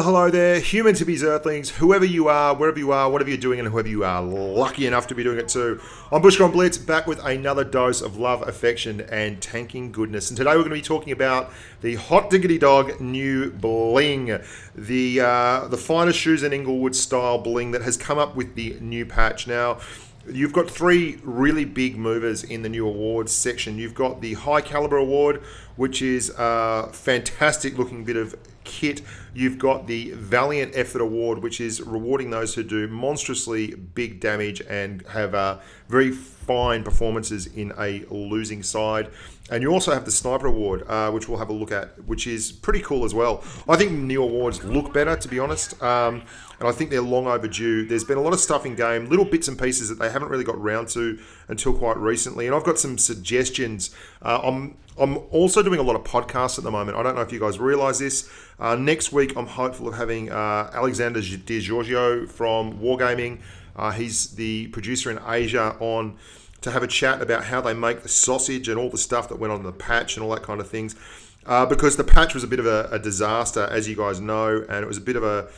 Well, hello there, humans, hippies, earthlings, whoever you are, wherever you are, whatever you're doing, and whoever you are lucky enough to be doing it too. I'm Bushka on Blitz, back with another dose of love, affection, and tanking goodness. And today we're going to be talking about the hot diggity dog new bling, the finest shoes in Inglewood style bling that has come up with the new patch. Now, you've got three really big movers in the new awards section. You've got the High Calibre Award, which is a fantastic looking bit of kit. You've got the Valiant Effort Award, which is rewarding those who do monstrously big damage and have very fine performances in a losing side. And you also have the Sniper Award, which we'll have a look at, which is pretty cool as well. I think new awards look better, to be honest, and I think they're long overdue. There's been a lot of stuff in game, little bits and pieces that they haven't really got round to until quite recently, and I've got some suggestions. I'm also doing a lot of podcasts at the moment. I don't know if you guys realise this. Next week, I'm hopeful of having Alexander Di Giorgio from Wargaming. He's the producer in Asia on to have a chat about how they make the sausage and all the stuff that went on in the patch and all that kind of things. Because the patch was a bit of a disaster, as you guys know, and it was a bit of a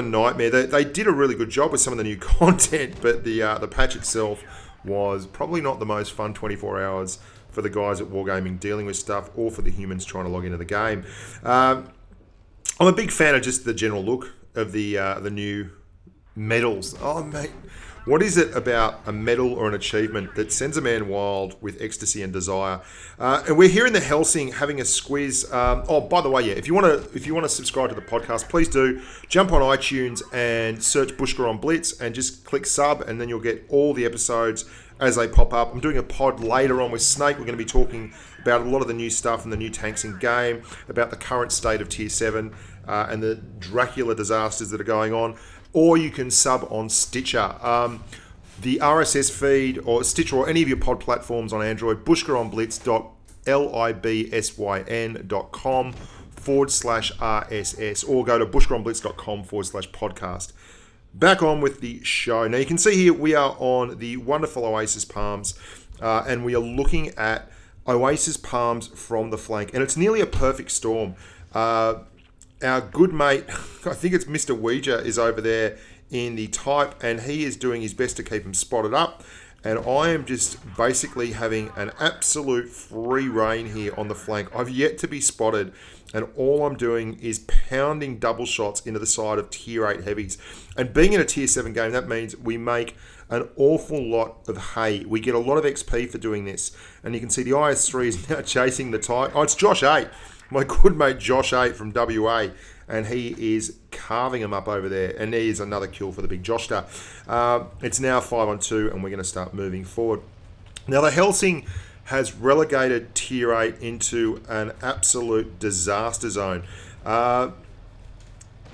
nightmare. They did a really good job with some of the new content, but the patch itself was probably not the most fun 24 hours for the guys at Wargaming dealing with stuff, or for the humans trying to log into the game. I'm a big fan of just the general look of the new medals. Oh, mate. What is it about a medal or an achievement that sends a man wild with ecstasy and desire? And we're here in the Helsing having a squiz. By the way, yeah, if you want to subscribe to the podcast, please do. Jump on iTunes and search Bushka on Blitz and just click sub, and then you'll get all the episodes as they pop up. I'm doing a pod later on with Snake. We're going to be talking about a lot of the new stuff and the new tanks in game, about the current state of Tier 7 and the Dracula disasters that are going on. Or you can sub on Stitcher. The RSS feed, or Stitcher, or any of your pod platforms on Android, bushkaonblitz.libsyn.com/RSS, or go to bushkaonblitz.com/podcast. Back on with the show. Now you can see here we are on the wonderful Oasis Palms, and we are looking at Oasis Palms from the flank, and it's nearly a perfect storm. Our good mate, I think it's Mr. Ouija, is over there in the type, and he is doing his best to keep him spotted up. And I am just basically having an absolute free reign here on the flank. I've yet to be spotted, and all I'm doing is pounding double shots into the side of Tier 8 heavies. And being in a Tier 7 game, that means we make an awful lot of hay. We get a lot of XP for doing this. And you can see the IS-3 is now chasing the type. Oh, it's Josh 8. My good mate Josh 8 from WA, and he is carving him up over there. And there's another kill for the big Joshta. It's now 5-on-2, and we're going to start moving forward. Now, the Helsing has relegated Tier 8 into an absolute disaster zone.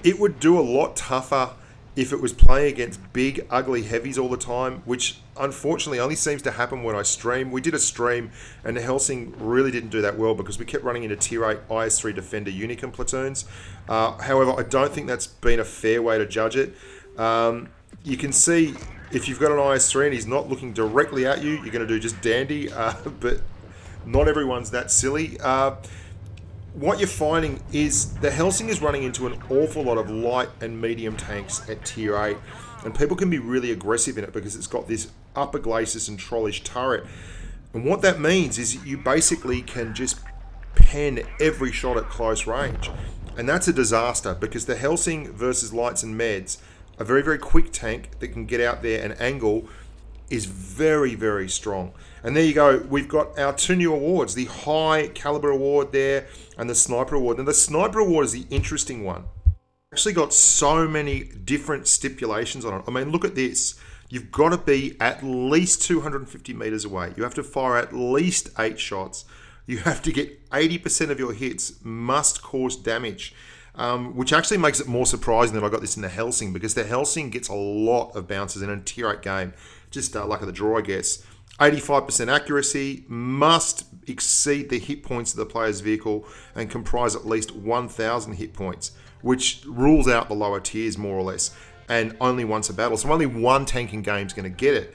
It would do a lot tougher if it was playing against big, ugly heavies all the time, which unfortunately only seems to happen when I stream. We did a stream, and the Helsing really didn't do that well because we kept running into Tier 8 IS-3 Defender Unicum platoons. However, I don't think that's been a fair way to judge it. You can see if you've got an IS-3 and he's not looking directly at you, you're going to do just dandy, but not everyone's that silly. What you're finding is the Helsing is running into an awful lot of light and medium tanks at Tier 8, and people can be really aggressive in it because it's got this upper glacis and trollish turret. And what that means is you basically can just pen every shot at close range. And that's a disaster because the Helsing versus lights and meds, a very, very quick tank that can get out there and angle, is very, very strong. And there you go. We've got our two new awards, the High Calibre Award there and the Sniper Award. Now, the Sniper Award is the interesting one. Actually got so many different stipulations on it. I mean, look at this. You've got to be at least 250 meters away. You have to fire at least 8 shots. You have to get 80% of your hits must cause damage, which actually makes it more surprising that I got this in the Helsing, because the Helsing gets a lot of bounces in a Tier 8 game. Just luck of the draw, I guess. 85% accuracy, must exceed the hit points of the player's vehicle and comprise at least 1,000 hit points, which rules out the lower tiers more or less, and only once a battle. So only one tank in game is going to get it,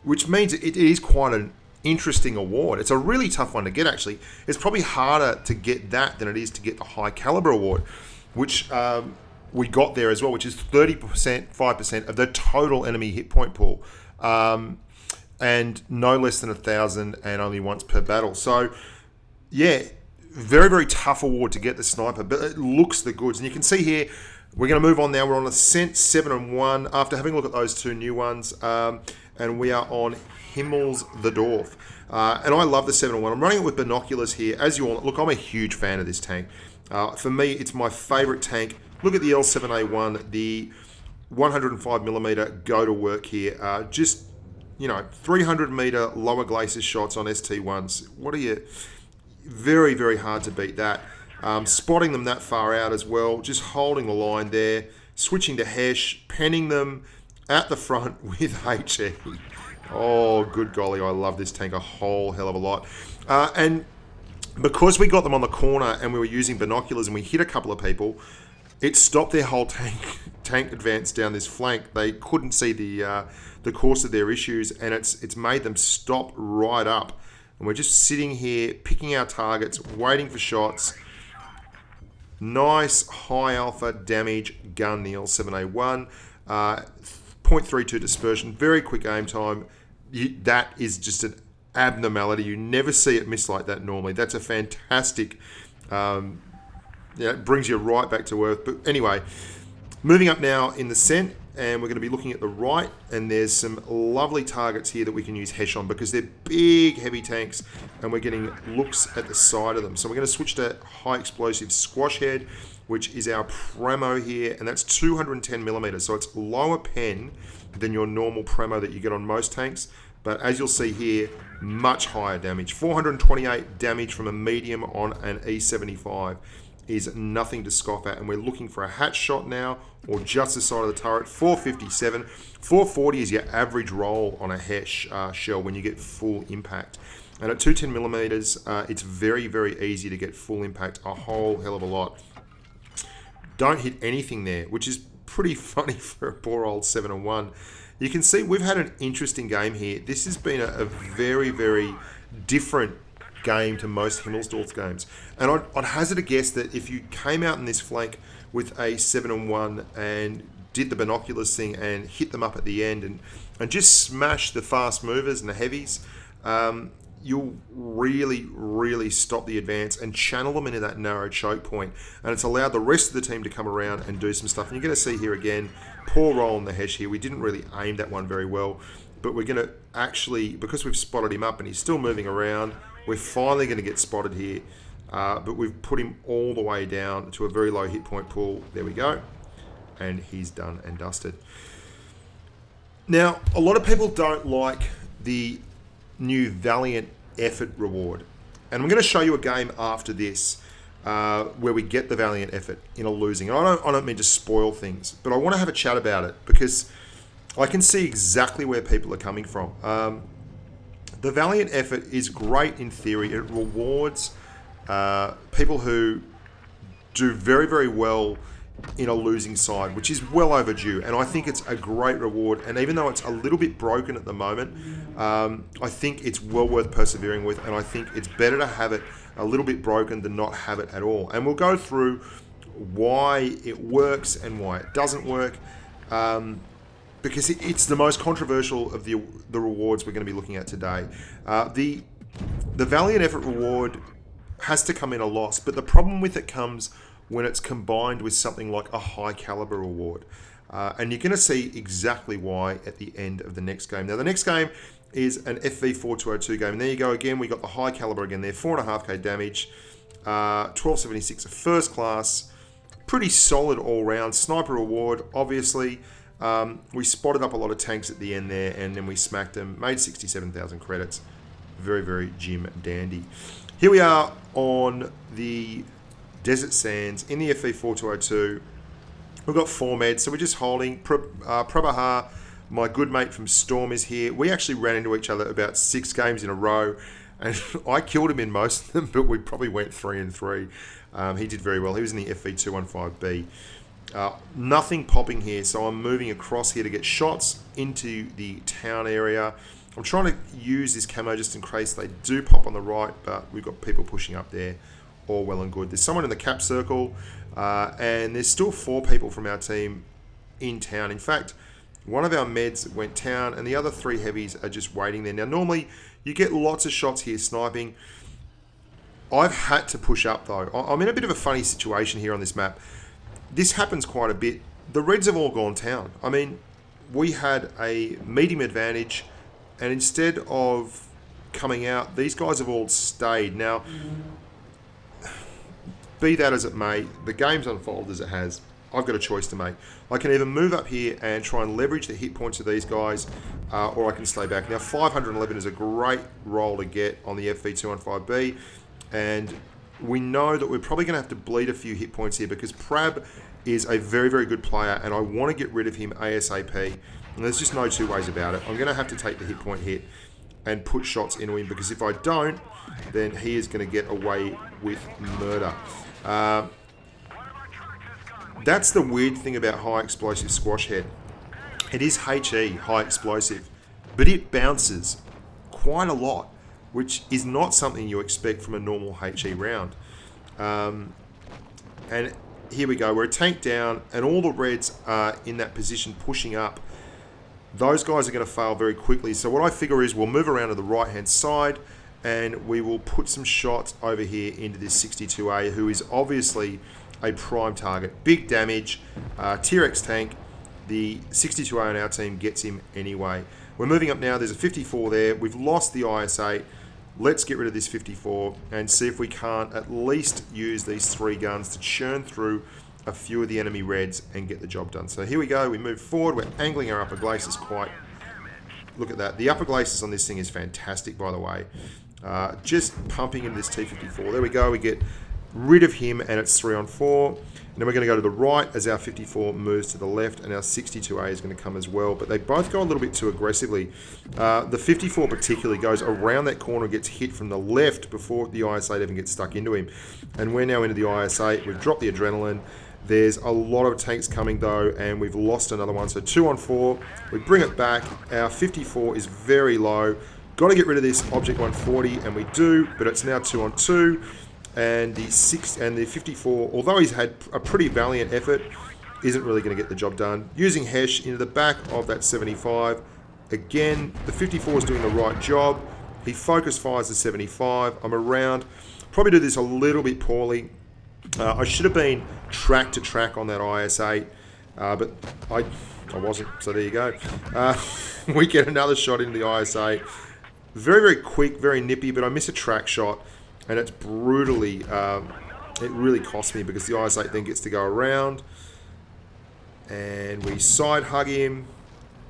which means it is quite an interesting award. It's a really tough one to get, actually. It's probably harder to get that than it is to get the High Calibre Award, which we got there as well, which is 30%, 5% of the total enemy hit point pool. And no less than 1,000 and only once per battle. So, yeah, very, very tough award to get the sniper, but it looks the goods. And you can see here, we're going to move on now. We're on Ascent 7 and 1 after having a look at those two new ones. And we are on Himmels the Dorf. And I love the 7 and 1. I'm running it with binoculars here. As you all look, I'm a huge fan of this tank. For me, it's my favorite tank. Look at the L7A1, the 105mm go to work here. Just, 300 meter lower glacier shots on ST1s. What are you? Very, very hard to beat that. Spotting them that far out as well. Just holding the line there. Switching to Hesh. Penning them at the front with HE. Oh, good golly. I love this tank a whole hell of a lot. And because we got them on the corner and we were using binoculars and we hit a couple of people, it stopped their whole tank advance down this flank. They couldn't see the course of their issues, and it's made them stop right up. And we're just sitting here, picking our targets, waiting for shots. Nice high alpha damage gun, the L7A1. 0.32 dispersion, very quick aim time. That is just an abnormality. You never see it miss like that normally. That's a fantastic... it brings you right back to earth. But anyway, moving up now in the scent, and we're going to be looking at the right, and there's some lovely targets here that we can use Hesh on because they're big, heavy tanks, and we're getting looks at the side of them. So we're going to switch to high explosive squash head, which is our Premo here, and that's 210mm, so it's lower pen than your normal Premo that you get on most tanks. But as you'll see here, much higher damage. 428 damage from a medium on an E75. Is nothing to scoff at, and we're looking for a hatch shot now or just the side of the turret. 457, 440 is your average roll on a Hesh shell when you get full impact, and at 210mm it's very, very easy to get full impact a whole hell of a lot. Don't hit anything there, which is pretty funny for a poor old 7 and 1. You can see we've had an interesting game here. This has been a very, very different game to most Himmelsdorf games, and I'd hazard a guess that if you came out in this flank with a 7 and 1 and did the binoculars thing and hit them up at the end and just smash the fast movers and the heavies, you'll really, really stop the advance and channel them into that narrow choke point, and it's allowed the rest of the team to come around and do some stuff. And you're going to see here again, poor roll on the Hesh here. We didn't really aim that one very well, but we're going to actually, because we've spotted him up and he's still moving around, we're finally going to get spotted here, but we've put him all the way down to a very low hit point pool. There we go. And he's done and dusted. Now, a lot of people don't like the new Valiant effort reward. And I'm going to show you a game after this where we get the Valiant effort in a losing. And I don't mean to spoil things, but I want to have a chat about it because I can see exactly where people are coming from. The Valiant effort is great in theory. It rewards people who do very, very well in a losing side, which is well overdue. And I think it's a great reward. And even though it's a little bit broken at the moment, I think it's well worth persevering with. And I think it's better to have it a little bit broken than not have it at all. And we'll go through why it works and why it doesn't work. Because it's the most controversial of the rewards we're going to be looking at today. The Valiant Effort reward has to come in a loss, but the problem with it comes when it's combined with something like a high caliber reward. And you're going to see exactly why at the end of the next game. Now, the next game is an FV4202 game. And there you go again. We got the high caliber again there. 4.5k damage. 1276 of first class. Pretty solid all round. Sniper reward, obviously. We spotted up a lot of tanks at the end there, and then we smacked them. Made 67,000 credits. Very, very Jim dandy. Here we are on the Desert Sands in the FV4202. We've got 4 meds, so we're just holding. Prabhahar, my good mate from Storm, is here. We actually ran into each other about 6 games in a row, and I killed him in most of them, but we probably went 3 and 3. He did very well. He was in the FV215B. Nothing popping here, so I'm moving across here to get shots into the town area. I'm trying to use this camo just in case they do pop on the right, but we've got people pushing up there. All well and good. There's someone in the cap circle. And there's still 4 people from our team in town. In fact, one of our meds went town and the other 3 heavies are just waiting there. Now, normally you get lots of shots here sniping. I've had to push up though. I'm in a bit of a funny situation here on this map. This happens quite a bit. The Reds have all gone town. I mean, we had a medium advantage, and instead of coming out, these guys have all stayed. Now, be that as it may, the game's unfolded as it has. I've got a choice to make. I can either move up here and try and leverage the hit points of these guys, or I can stay back. Now, 511 is a great roll to get on the FV215B, and we know that we're probably going to have to bleed a few hit points here because Prab is a very, very good player, and I want to get rid of him ASAP. And there's just no two ways about it. I'm going to have to take the hit point hit and put shots into him, because if I don't, then he is going to get away with murder. That's the weird thing about high explosive squash head. It is HE, high explosive, but it bounces quite a lot, which is not something you expect from a normal HE round. And here we go, we're a tank down, and all the Reds are in that position pushing up. Those guys are going to fail very quickly. So what I figure is we'll move around to the right-hand side, and we will put some shots over here into this 62A, who is obviously a prime target. Big damage, Tier X tank. The 62A on our team gets him anyway. We're moving up now. There's a 54 there. We've lost the IS-8. Let's get rid of this 54 and see if we can't at least use these 3 guns to churn through a few of the enemy Reds and get the job done. So here we go. We move forward. We're angling our upper glacis quite... Look at that. The upper glacis on this thing is fantastic, by the way. Just pumping into this T54. There we go. We get rid of him, and it's 3 on 4. And then we're going to go to the right as our 54 moves to the left, and our 62A is going to come as well. But they both go a little bit too aggressively. The 54 particularly goes around that corner, gets hit from the left before the IS-8 even gets stuck into him. And we're now into the IS-8. We've dropped the adrenaline. There's a lot of tanks coming though, and we've lost another one. So 2 on 4. We bring it back. Our 54 is very low. Got to get rid of this Object 140, and we do, but it's now 2 on 2. And the 54, although he's had a pretty valiant effort, isn't really going to get the job done. Using Hesh into the back of that 75. Again, the 54 is doing the right job. He focus fires the 75. I'm around. Probably do this a little bit poorly. I should have been track to track on that IS-8, but I wasn't, so there you go. We get another shot into the IS-8. Very, very quick, very nippy, but I miss a track shot. And it's brutally, it really cost me because the IS-8 then gets to go around. And we side hug him,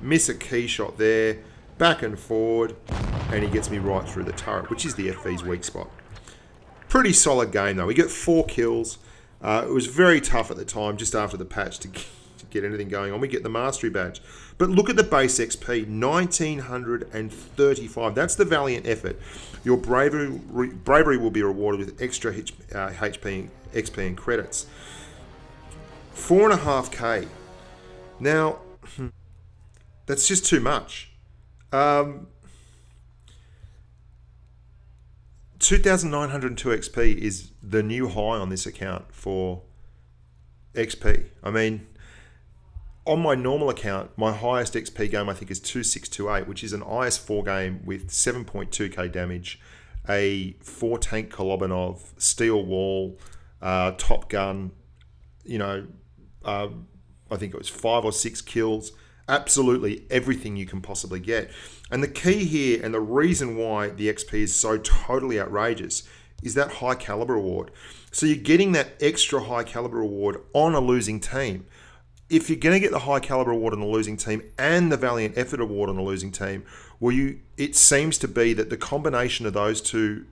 miss a key shot there, back and forward, and he gets me right through the turret, which is the FV's weak spot. Pretty solid game though. We get 4 kills. It was very tough at the time, just after the patch, to get anything going on. We get the Mastery Badge. But look at the base XP, 1935. That's the valiant effort. Your bravery will be rewarded with extra HP, XP and credits. 4.5k. Now, that's just too much. 2,902 XP is the new high on this account for XP. I mean, on my normal account, my highest XP game I think is 2628, which is an IS-4 game with 7.2k damage, a 4 tank Kolobinov, steel wall, top gun, I think it was 5 or 6 kills, absolutely everything you can possibly get. And the key here, and the reason why the XP is so totally outrageous, is that high caliber award. So you're getting that extra high caliber award on a losing team. If you're going to get the high caliber award on a losing team and the valiant effort award on a losing team, it seems to be that the combination of those two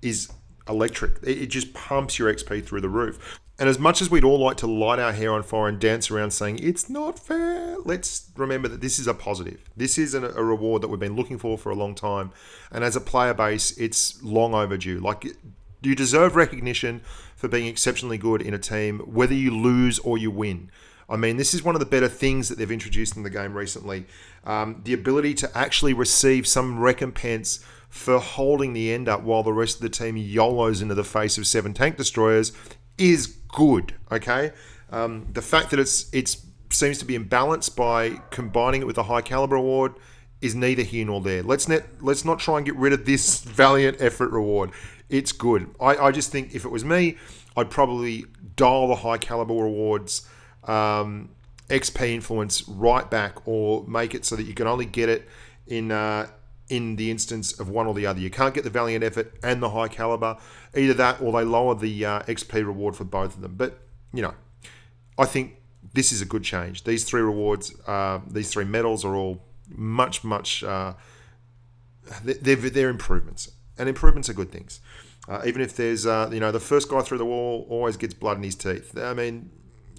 is electric. It just pumps your XP through the roof. And as much as we'd all like to light our hair on fire and dance around saying, it's not fair, let's remember that this is a positive. This is a reward that we've been looking for a long time. And as a player base, it's long overdue. Like, you deserve recognition for being exceptionally good in a team, whether you lose or you win. I mean, this is one of the better things that they've introduced in the game recently. The ability to actually receive some recompense for holding the end up while the rest of the team YOLOs into the face of 7 tank destroyers is good. Okay, the fact that it's seems to be imbalanced by combining it with the high caliber reward is neither here nor there. Let's not try and get rid of this valiant effort reward. It's good. I just think if it was me, I'd probably dial the high caliber rewards XP influence right back, or make it so that you can only get it in the instance of one or the other. You can't get the valiant effort and the high caliber. Either that, or they lower the XP reward for both of them. But I think this is a good change. These three rewards, these three medals are all much they're improvements, and improvements are good things. Even if there's the first guy through the wall always gets blood in his teeth. I mean,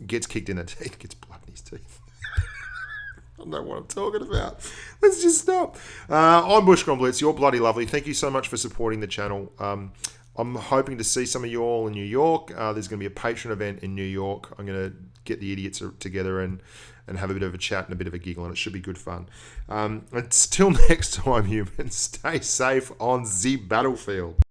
gets kicked in the teeth, gets blood in his teeth. I don't know what I'm talking about. Let's just stop. I'm Bushka on Blitz. You're bloody lovely. Thank you so much for supporting the channel. I'm hoping to see some of you all in New York. There's going to be a patron event in New York. I'm going to get the idiots together and have a bit of a chat and a bit of a giggle, and it should be good fun. Until next time, humans, stay safe on the battlefield.